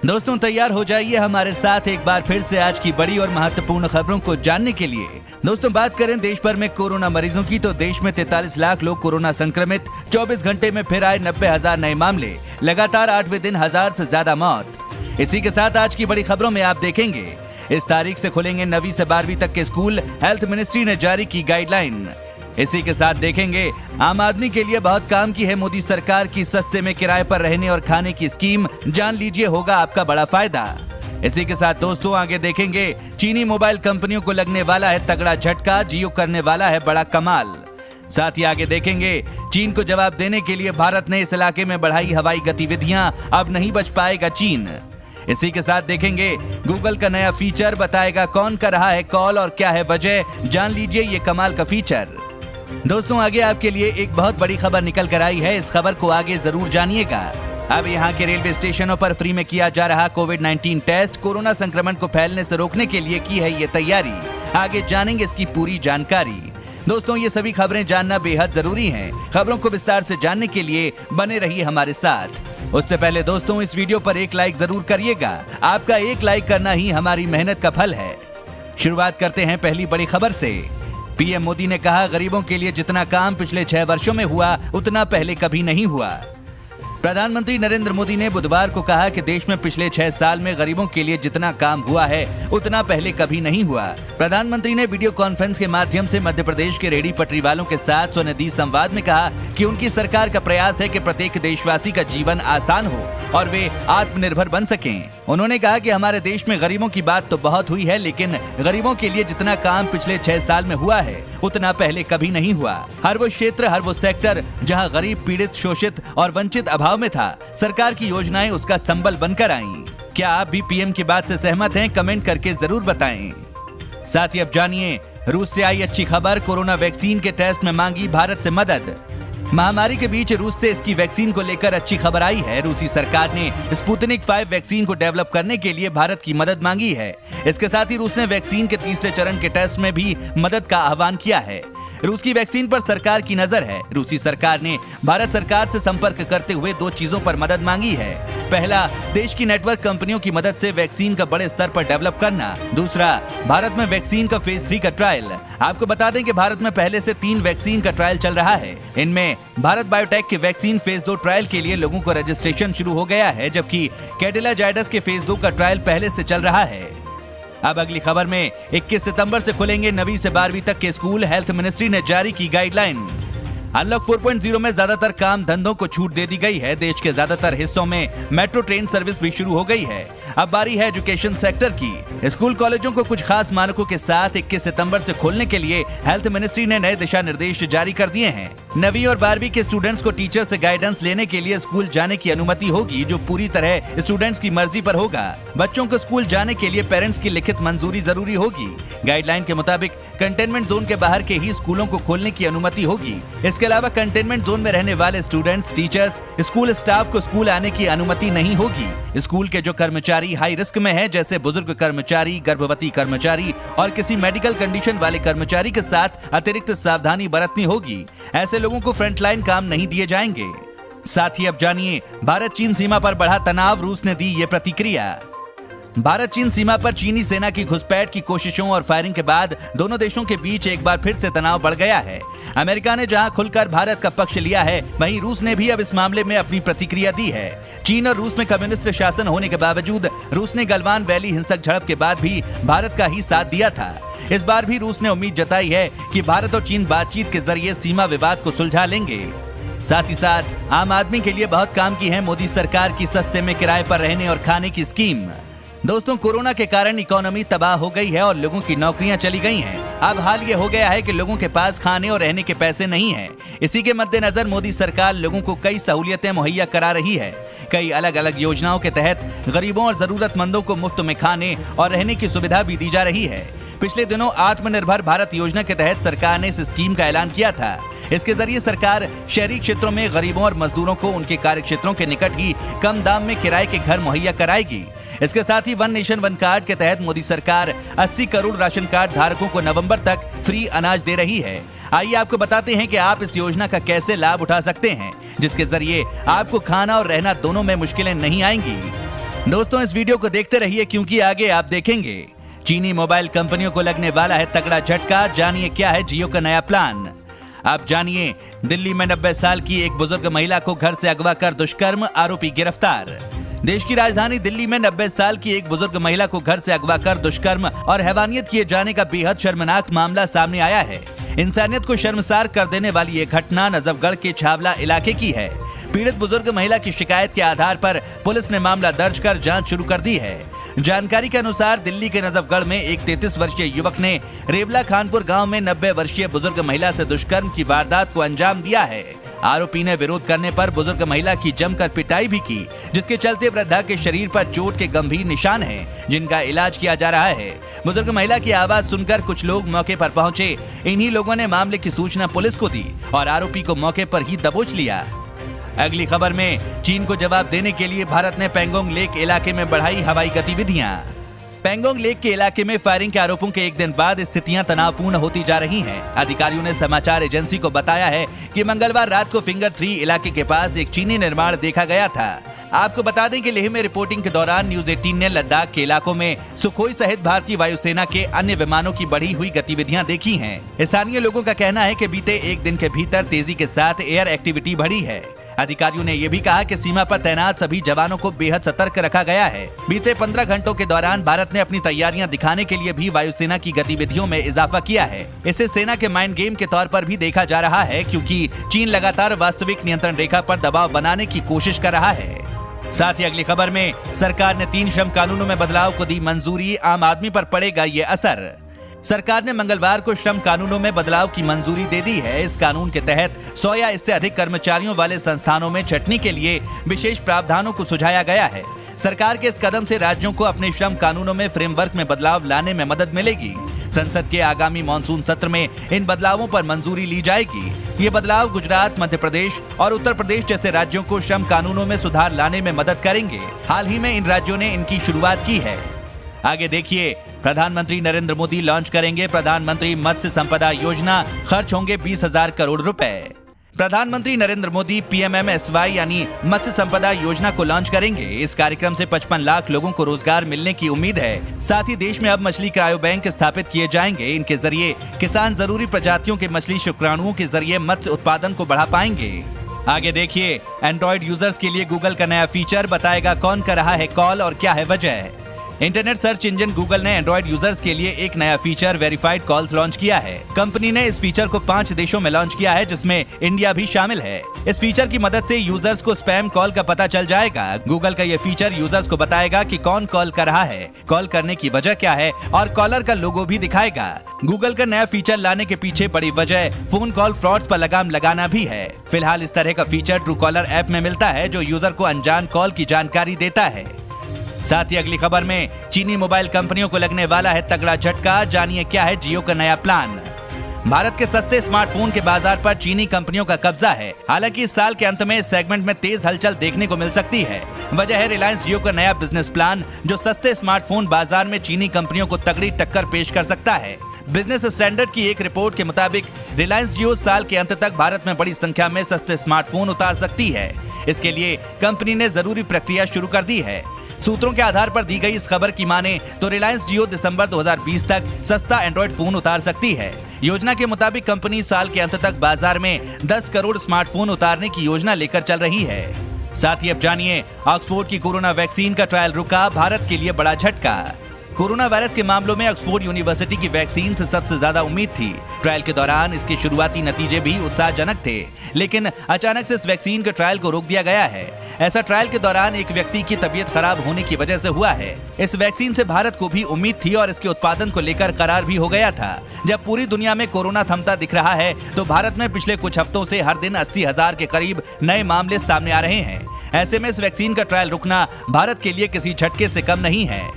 दोस्तों तैयार हो जाइए हमारे साथ एक बार फिर से आज की बड़ी और महत्वपूर्ण खबरों को जानने के लिए। दोस्तों बात करें देश भर में कोरोना मरीजों की तो देश में 43 लाख लोग कोरोना संक्रमित, 24 घंटे में फिर आए 90,000 नए मामले, लगातार 8वें दिन 1000 से ज्यादा मौत। इसी के साथ आज की बड़ी खबरों में आप देखेंगे इस तारीख से खुलेंगे 9वीं से 12वीं तक के स्कूल, हेल्थ मिनिस्ट्री ने जारी की गाइडलाइन। इसी के साथ देखेंगे आम आदमी के लिए बहुत काम की है मोदी सरकार की सस्ते में किराए पर रहने और खाने की स्कीम, जान लीजिए होगा आपका बड़ा फायदा। इसी के साथ दोस्तों आगे देखेंगे चीनी मोबाइल कंपनियों को लगने वाला है तगड़ा झटका, जियो करने वाला है बड़ा कमाल। साथ ही आगे देखेंगे चीन को जवाब देने के लिए भारत ने इस इलाके में बढ़ाई हवाई गतिविधियां, अब नहीं बच पाएगा चीन। इसी के साथ देखेंगे गूगल का नया फीचर बताएगा कौन कर रहा है कॉल और क्या है वजह, जान लीजिए ये कमाल का फीचर। दोस्तों आगे आपके लिए एक बहुत बड़ी खबर निकल कर आई है, इस खबर को आगे जरूर जानिएगा। अब यहाँ के रेलवे स्टेशनों पर फ्री में किया जा रहा कोविड-19 टेस्ट, कोरोना संक्रमण को फैलने से रोकने के लिए की है ये तैयारी। आगे जानेंगे इसकी पूरी जानकारी। दोस्तों ये सभी खबरें जानना बेहद जरूरी है। खबरों को विस्तार से जानने के लिए बने रहिए हमारे साथ। उससे पहले दोस्तों इस वीडियो पर एक लाइक जरूर करिएगा, आपका एक लाइक करना ही हमारी मेहनत का फल है। शुरुआत करते हैं पहली बड़ी खबर से। पीएम मोदी ने कहा गरीबों के लिए जितना काम पिछले 6 वर्षों में हुआ उतना पहले कभी नहीं हुआ। प्रधानमंत्री नरेंद्र मोदी ने बुधवार को कहा कि देश में पिछले 6 साल में गरीबों के लिए जितना काम हुआ है उतना पहले कभी नहीं हुआ। प्रधानमंत्री ने वीडियो कॉन्फ्रेंस के माध्यम से मध्य प्रदेश के रेहड़ी पटरी वालों के साथ स्वनिधि संवाद में कहा कि उनकी सरकार का प्रयास है कि प्रत्येक देशवासी का जीवन आसान हो और वे आत्मनिर्भर बन सकें। उन्होंने कहा कि हमारे देश में गरीबों की बात तो बहुत हुई है, लेकिन गरीबों के लिए जितना काम पिछले 6 साल में हुआ है उतना पहले कभी नहीं हुआ। हर वो क्षेत्र, हर वो सेक्टर जहां गरीब, पीड़ित, शोषित और वंचित अभाव में था, सरकार की योजनाएं उसका संबल बनकर आईं। क्या आप भी पीएम की बात से सहमत हैं? कमेंट करके जरूर बताएं। साथ ही अब जानिए रूस से आई अच्छी खबर, कोरोना वैक्सीन के टेस्ट में मांगी भारत से मदद। महामारी के बीच रूस से इसकी वैक्सीन को लेकर अच्छी खबर आई है। रूसी सरकार ने स्पुतनिक 5 वैक्सीन को डेवलप करने के लिए भारत की मदद मांगी है। इसके साथ ही रूस ने वैक्सीन के तीसरे चरण के टेस्ट में भी मदद का आह्वान किया है। रूस की वैक्सीन पर सरकार की नजर है। रूसी सरकार ने भारत सरकार से संपर्क करते हुए 2 चीजों पर मदद मांगी है। पहला, देश की नेटवर्क कंपनियों की मदद से वैक्सीन का बड़े स्तर पर डेवलप करना। दूसरा, भारत में वैक्सीन का फेज 3 का ट्रायल। आपको बता दें कि भारत में पहले से 3 वैक्सीन का ट्रायल चल रहा है। इनमें भारत बायोटेक के वैक्सीन फेज 2 ट्रायल के लिए लोगों को रजिस्ट्रेशन शुरू हो गया है, जबकि कैडिला जायडस के फेज 2 का ट्रायल पहले से चल रहा है। अब अगली खबर में 21 सितंबर से खुलेंगे 9वीं से 12वीं तक के स्कूल, हेल्थ मिनिस्ट्री ने जारी की गाइडलाइन। अनलॉक 4.0 में ज्यादातर काम धंधों को छूट दे दी गई है। देश के ज्यादातर हिस्सों में मेट्रो ट्रेन सर्विस भी शुरू हो गई है। अब बारी है एजुकेशन सेक्टर की। स्कूल कॉलेजों को कुछ खास मानकों के साथ 21 सितंबर से खोलने के लिए हेल्थ मिनिस्ट्री ने नए दिशा निर्देश जारी कर दिए हैं। 9वीं और 12वीं के स्टूडेंट्स को टीचर से गाइडेंस लेने के लिए स्कूल जाने की अनुमति होगी, जो पूरी तरह स्टूडेंट्स की मर्जी पर होगा। बच्चों को स्कूल जाने के लिए पेरेंट्स की लिखित मंजूरी जरूरी होगी। गाइडलाइन के मुताबिक कंटेनमेंट जोन के बाहर के ही स्कूलों को खोलने की अनुमति होगी। इसके अलावा कंटेनमेंट जोन में रहने वाले स्टूडेंट्स, टीचर्स, स्कूल स्टाफ को स्कूल आने की अनुमति नहीं होगी। स्कूल के जो कर्मचारी हाई रिस्क में हैं, जैसे बुजुर्ग कर्मचारी, गर्भवती कर्मचारी और किसी मेडिकल कंडीशन वाले कर्मचारी के साथ अतिरिक्त सावधानी बरतनी होगी। ऐसे लोगों को फ्रंटलाइन काम नहीं दिए जाएंगे। साथ ही अब जानिए भारत चीन सीमा पर बढ़ा तनाव, रूस ने दी ये प्रतिक्रिया। भारत चीन सीमा पर चीनी सेना की घुसपैठ की कोशिशों और फायरिंग के बाद दोनों देशों के बीच एक बार फिर से तनाव बढ़ गया है। अमेरिका ने जहां खुलकर भारत का पक्ष लिया है, वहीं रूस ने भी अब इस मामले में अपनी प्रतिक्रिया दी है। चीन और रूस में कम्युनिस्ट शासन होने के बावजूद रूस ने गलवान वैली हिंसक झड़प के बाद भी भारत का ही साथ दिया था। इस बार भी रूस ने उम्मीद जताई है कि भारत और चीन बातचीत के जरिए सीमा विवाद को सुलझा लेंगे। साथ ही साथ आम आदमी के लिए बहुत काम की है मोदी सरकार की सस्ते में किराए पर रहने और खाने की स्कीम। दोस्तों कोरोना के कारण इकोनॉमी तबाह हो गई है और लोगों की नौकरियां चली गई हैं। अब हाल ये हो गया है कि लोगों के पास खाने और रहने के पैसे नहीं हैं। इसी के मद्देनजर मोदी सरकार लोगों को कई सहूलियतें मुहैया करा रही है। कई अलग अलग योजनाओं के तहत गरीबों और जरूरतमंदों को मुफ्त में खाने और रहने की सुविधा भी दी जा रही है। पिछले दिनों आत्मनिर्भर भारत योजना के तहत सरकार ने इस स्कीम का ऐलान किया था। इसके जरिए सरकार शहरी क्षेत्रों में गरीबों और मजदूरों को उनके कार्य क्षेत्रों के निकट ही कम दाम में किराए के घर मुहैया कराएगी। इसके साथ ही वन नेशन वन कार्ड के तहत मोदी सरकार 80 करोड़ राशन कार्ड धारकों को नवंबर तक फ्री अनाज दे रही है। आइए आपको बताते हैं कि आप इस योजना का कैसे लाभ उठा सकते हैं, जिसके जरिए आपको खाना और रहना दोनों में मुश्किलें नहीं आएंगी। दोस्तों इस वीडियो को देखते रहिए क्योंकि आगे आप देखेंगे चीनी मोबाइल कंपनियों को लगने वाला है तगड़ा झटका। जानिए क्या है जियो का नया प्लान। आप जानिए दिल्ली में 90 साल की एक बुजुर्ग महिला को घर से अगवा कर दुष्कर्म, आरोपी गिरफ्तार। देश की राजधानी दिल्ली में 90 साल की एक बुजुर्ग महिला को घर से अगवा कर दुष्कर्म और हैवानियत किए जाने का बेहद शर्मनाक मामला सामने आया है। इंसानियत को शर्मसार कर देने वाली ये घटना नजफगढ़ के छावला इलाके की है। पीड़ित बुजुर्ग महिला की शिकायत के आधार पर पुलिस ने मामला दर्ज कर जांच शुरू कर दी है। जानकारी के अनुसार दिल्ली के नजफगढ़ में एक 33 वर्षीय युवक ने रेवला खानपुर गांव में 90 वर्षीय बुजुर्ग महिला से दुष्कर्म की वारदात को अंजाम दिया है। आरोपी ने विरोध करने पर बुजुर्ग महिला की जमकर पिटाई भी की, जिसके चलते वृद्धा के शरीर पर चोट के गंभीर निशान हैं, जिनका इलाज किया जा रहा है। बुजुर्ग महिला की आवाज सुनकर कुछ लोग मौके पर पहुंचे। इन्हीं लोगों ने मामले की सूचना पुलिस को दी और आरोपी को मौके पर ही दबोच लिया। अगली खबर में चीन को जवाब देने के लिए भारत ने पैंगोंग लेक इलाके में बढ़ाई हवाई गतिविधियां। पैंगोंग लेक के इलाके में फायरिंग के आरोपों के एक दिन बाद स्थितियां तनावपूर्ण होती जा रही हैं। अधिकारियों ने समाचार एजेंसी को बताया है कि मंगलवार रात को फिंगर 3 इलाके के पास एक चीनी निर्माण देखा गया था। आपको बता दें कि लेह में रिपोर्टिंग के दौरान न्यूज 18 ने लद्दाख के इलाकों में सुखोई सहित भारतीय वायुसेना के अन्य विमानों की बढ़ी हुई गतिविधियां देखी हैं। स्थानीय लोगों का कहना है कि बीते एक दिन के भीतर तेजी के साथ एयर एक्टिविटी बढ़ी है। अधिकारियों ने यह भी कहा कि सीमा पर तैनात सभी जवानों को बेहद सतर्क रखा गया है। बीते 15 घंटों के दौरान भारत ने अपनी तैयारियां दिखाने के लिए भी वायुसेना की गतिविधियों में इजाफा किया है। इसे सेना के माइंड गेम के तौर पर भी देखा जा रहा है, क्योंकि चीन लगातार वास्तविक नियंत्रण रेखा पर दबाव बनाने की कोशिश कर रहा है। साथ ही अगली खबर में सरकार ने 3 श्रम कानूनों में बदलाव को दी मंजूरी, आम आदमी पर पड़ेगा ये असर। सरकार ने मंगलवार को श्रम कानूनों में बदलाव की मंजूरी दे दी है। इस कानून के तहत 100 या इससे अधिक कर्मचारियों वाले संस्थानों में छंटनी के लिए विशेष प्रावधानों को सुझाया गया है। सरकार के इस कदम से राज्यों को अपने श्रम कानूनों में फ्रेमवर्क में बदलाव लाने में मदद मिलेगी। संसद के आगामी मानसून सत्र में इन बदलावों पर मंजूरी ली जाएगी। ये बदलाव गुजरात, मध्य प्रदेश और उत्तर प्रदेश जैसे राज्यों को श्रम कानूनों में सुधार लाने में मदद करेंगे। हाल ही में इन राज्यों ने इनकी शुरुआत की है। आगे देखिए, प्रधानमंत्री नरेंद्र मोदी लॉन्च करेंगे प्रधानमंत्री मत्स्य संपदा योजना, खर्च होंगे 20,000 करोड़ रुपए। प्रधानमंत्री नरेंद्र मोदी PMMSY यानी मत्स्य संपदा योजना को लॉन्च करेंगे। इस कार्यक्रम से 55 लाख लोगों को रोजगार मिलने की उम्मीद है। साथ ही देश में अब मछली क्रायो बैंक स्थापित किए जाएंगे। इनके जरिए किसान जरूरी प्रजातियों के मछली शुक्राणुओं के जरिए मत्स्य उत्पादन को बढ़ा पाएंगे। आगे देखिए, एंड्रॉइड यूजर्स के लिए गूगल का नया फीचर बताएगा कौन कर रहा है कॉल और क्या है वजह। इंटरनेट सर्च इंजन गूगल ने एंड्रॉइड यूजर्स के लिए एक नया फीचर वेरीफाइड कॉल्स लॉन्च किया है। कंपनी ने इस फीचर को 5 देशों में लॉन्च किया है, जिसमें इंडिया भी शामिल है। इस फीचर की मदद से यूजर्स को स्पैम कॉल का पता चल जाएगा। गूगल का ये फीचर यूजर्स को बताएगा कि कौन कॉल कर रहा है, कॉल करने की वजह क्या है और कॉलर का लोगो भी दिखाएगा। गूगल का नया फीचर लाने के पीछे बड़ी वजह फोन कॉल फ्रॉड्स पर लगाम लगाना भी है। फिलहाल इस तरह का फीचर ट्रू कॉलर ऐप में मिलता है, जो यूजर को अनजान कॉल की जानकारी देता है। साथ ही अगली खबर में चीनी मोबाइल कंपनियों को लगने वाला है तगड़ा झटका। जानिए क्या है जियो का नया प्लान। भारत के सस्ते स्मार्टफोन के बाजार पर चीनी कंपनियों का कब्जा है। हालांकि इस साल के अंत में इस सेगमेंट में तेज हलचल देखने को मिल सकती है। वजह है रिलायंस जियो का नया बिजनेस प्लान, जो सस्ते स्मार्टफोन बाजार में चीनी कंपनियों को तगड़ी टक्कर पेश कर सकता है। बिजनेस स्टैंडर्ड की एक रिपोर्ट के मुताबिक रिलायंस जियो साल के अंत तक भारत में बड़ी संख्या में सस्ते स्मार्टफोन उतार सकती है। इसके लिए कंपनी ने जरूरी प्रक्रिया शुरू कर दी है। सूत्रों के आधार पर दी गई इस खबर की माने तो रिलायंस जियो दिसंबर 2020 तक सस्ता एंड्रॉइड फोन उतार सकती है। योजना के मुताबिक कंपनी साल के अंत तक बाजार में 10 करोड़ स्मार्टफोन उतारने की योजना लेकर चल रही है। साथ ही अब जानिए, ऑक्सफोर्ड की कोरोना वैक्सीन का ट्रायल रुका, भारत के लिए बड़ा झटका। कोरोना वायरस के मामलों में ऑक्सफोर्ड यूनिवर्सिटी की वैक्सीन से सबसे ज्यादा उम्मीद थी। ट्रायल के दौरान इसके शुरुआती नतीजे भी उत्साहजनक थे, लेकिन अचानक से इस वैक्सीन के ट्रायल को रोक दिया गया है। ऐसा ट्रायल के दौरान एक व्यक्ति की तबीयत खराब होने की वजह से हुआ है। इस वैक्सीन से भारत को भी उम्मीद थी और इसके उत्पादन को लेकर करार भी हो गया था। जब पूरी दुनिया में कोरोना थमता दिख रहा है, तो भारत में पिछले कुछ हफ्तों से हर दिन 80,000 के करीब नए मामले सामने आ रहे हैं। ऐसे में इस वैक्सीन का ट्रायल रुकना भारत के लिए किसी झटके से कम नहीं है।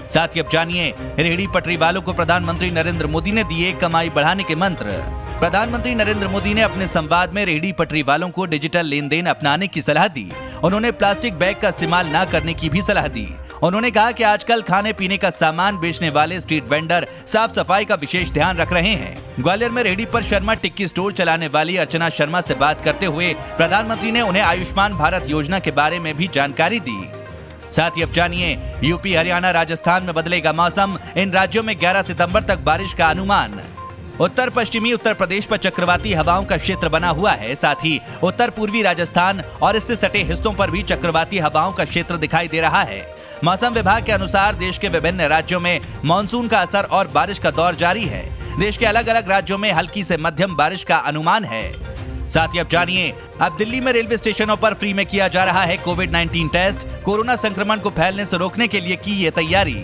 साथ ही अब जानिए, रेहड़ी पटरी वालों को प्रधानमंत्री नरेंद्र मोदी ने दिए कमाई बढ़ाने के मंत्र। प्रधानमंत्री नरेंद्र मोदी ने अपने संवाद में रेहड़ी पटरी वालों को डिजिटल लेन देन अपनाने की सलाह दी। उन्होंने प्लास्टिक बैग का इस्तेमाल न करने की भी सलाह दी। उन्होंने कहा कि आजकल खाने पीने का सामान बेचने वाले स्ट्रीट वेंडर साफ सफाई का विशेष ध्यान रख रहे हैं। ग्वालियर में रेहड़ी पर शर्मा टिक्की स्टोर चलाने वाली अर्चना शर्मा से बात करते हुए प्रधानमंत्री ने उन्हें आयुष्मान भारत योजना के बारे में भी जानकारी दी। साथ ही अब जानिए यूपी, हरियाणा, राजस्थान में बदलेगा मौसम। इन राज्यों में 11 सितंबर तक बारिश का अनुमान। उत्तर पश्चिमी उत्तर प्रदेश पर चक्रवाती हवाओं का क्षेत्र बना हुआ है। साथ ही उत्तर पूर्वी राजस्थान और इससे सटे हिस्सों पर भी चक्रवाती हवाओं का क्षेत्र दिखाई दे रहा है। मौसम विभाग के अनुसार देश के विभिन्न राज्यों में मानसून का असर और बारिश का दौर जारी है। देश के अलग अलग राज्यों में हल्की से मध्यम बारिश का अनुमान है। साथ ही अब जानिए, अब दिल्ली में रेलवे स्टेशनों पर फ्री में किया जा रहा है कोविड-19 टेस्ट। कोरोना संक्रमण को फैलने से रोकने के लिए की ये तैयारी।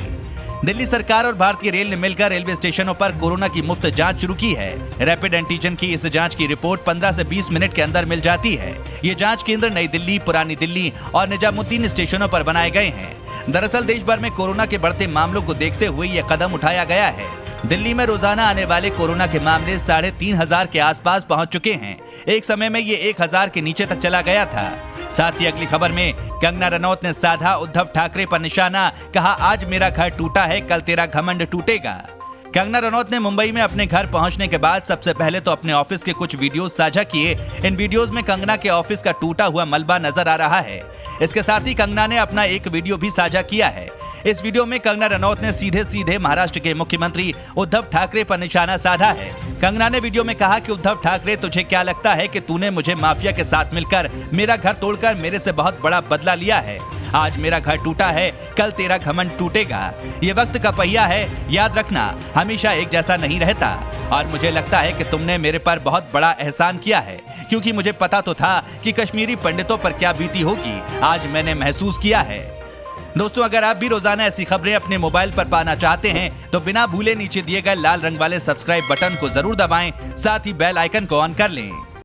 दिल्ली सरकार और भारतीय रेल ने मिलकर रेलवे स्टेशनों पर कोरोना की मुफ्त जांच शुरू की है। रैपिड एंटीजन की इस जांच की रिपोर्ट 15 से 20 मिनट के अंदर मिल जाती है। ये जांच केंद्र नई दिल्ली, पुरानी दिल्ली और निजामुद्दीन स्टेशनों पर बनाए गए हैं। दरअसल देश भर में कोरोना के बढ़ते मामलों को देखते हुए ये कदम उठाया गया है। दिल्ली में रोजाना आने वाले कोरोना के मामले 3,500 के आसपास पहुंच चुके हैं। एक समय में ये 1,000 के नीचे तक चला गया था। साथ ही अगली खबर में कंगना रनौत ने साधा उद्धव ठाकरे पर निशाना, कहा आज मेरा घर टूटा है, कल तेरा घमंड टूटेगा। कंगना रनौत ने मुंबई में अपने घर पहुंचने के बाद सबसे पहले तो अपने ऑफिस के कुछ वीडियोस साझा किए। इन वीडियोस में कंगना के ऑफिस का टूटा हुआ मलबा नजर आ रहा है। इसके साथ ही कंगना ने अपना एक वीडियो भी साझा किया है। इस वीडियो में कंगना रनौत ने सीधे सीधे महाराष्ट्र के मुख्यमंत्री उद्धव ठाकरे पर निशाना साधा है। कंगना ने वीडियो में कहा कि उद्धव ठाकरे, तुझे क्या लगता है कि तूने मुझे माफिया के साथ मिलकर मेरा घर तोड़कर मेरे से बहुत बड़ा बदला लिया है। आज मेरा घर टूटा है, कल तेरा घमंड टूटेगा। ये वक्त का पहिया है, याद रखना हमेशा एक जैसा नहीं रहता। और मुझे लगता है कि तुमने मेरे पर बहुत बड़ा एहसान किया है, क्योंकि मुझे पता तो था कि कश्मीरी पंडितों पर क्या बीती होगी। आज मैंने महसूस किया है। दोस्तों, अगर आप भी रोजाना ऐसी खबरें अपने मोबाइल पर पाना चाहते हैं तो बिना भूले नीचे दिए गए लाल रंग वाले सब्सक्राइब बटन को जरूर दबाएं, साथ ही बेल आइकन को ऑन कर लें।